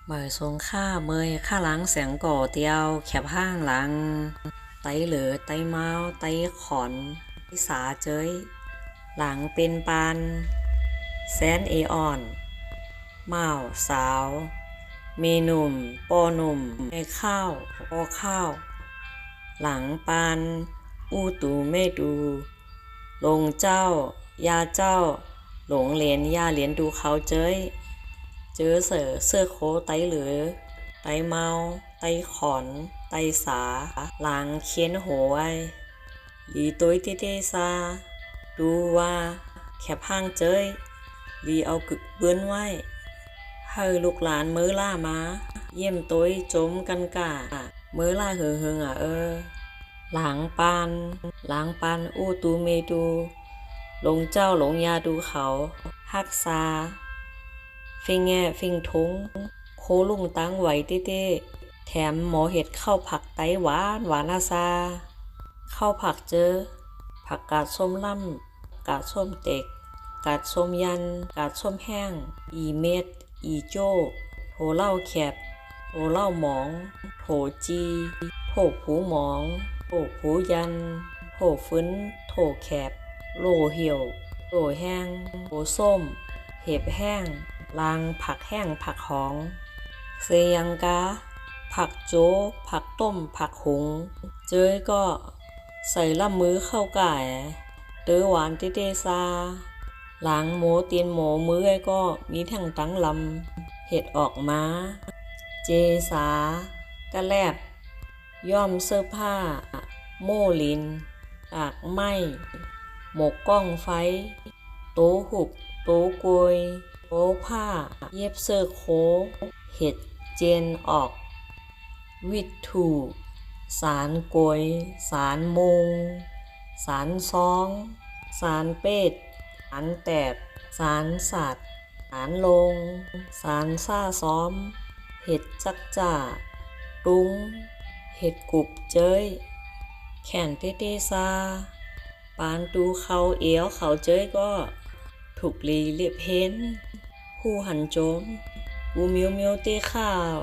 เหมยทรงข้าเมยข้าหลังเสียงก่อเตียวแคบห้างหลังไตเหลือไตเมาไตขอนพิสาเจ้ยหลังเป็นปานแสนเออ่อนเมาสาวเมหนุ่มปอหนุ่มแม่ข้าวปอข้าวหลังปานอู้ตูแม่ดูลงเจ้ายาเจ้าหลงเหรียญยาเหรียญดูเขาเจ้ยเจอเสื้อโคไตเหลือไตเมาไตขอนไตสาหลังเขียนโหไว้หลีตุ้ยเตเตซาดูว่าแคบห้างเจ้ยหลีเอากึกเบื้อนไว้ให้ลูกหลานมื้อล่ามาเยี่ยมตุ้ยจมกันกะมื้อล่าเฮงหลังปานอู้ตูเมดูหลงเจ้าหลงยาดูเขาฮักษาฟิงแง่ฟิงทุงโคลุงตั้งไหวเต้แถมหมอเห็ดเข้าผักไต้หวานหวานอาซาเข้าผักเจอผักกาดส้มล่ำกาดส้มเต็กกาดส้มยันกาดส้มแห้งอีเม็ดอีโจ้โถเหล้าแคบโถเหล้าหมองโถจีโถผูหมองโถผูยันโถฟื้นโถแคบโลเหี่ยวโลแห้งโถส้มเห็บแห้งลางผักแห้งผักหองเซยังกาผักโจผักต้มผักหุงเจยก็ใส่ละมือเข้าไก่เตอหวานเต้ซาหลังหมูเตียนหมูมือไอ้ก็มีทั้งตั้งลำเห็ดออกมาเจสากะแลบย่อมเสื้อผ้าโม่ลินกากไม้หมกก้องไฟโต๊หุบโต๊กวยโต๊ผ้าเย็บเสื้อโคเห็ดเจนออกวิถูสารกวยสารมงสารซองสารเป็ดสารแตบสารสัตว์สารลงสารซ่าซ้อมเห็ดจักจ่าตุงเห็ดกุบเจ้ยแข่นเต้ซาปานตูเขาเอวเขาเจ้ยก็ถูกลีเรียบเพ้นผู้หันโจมกูเมียวเต้ข้าว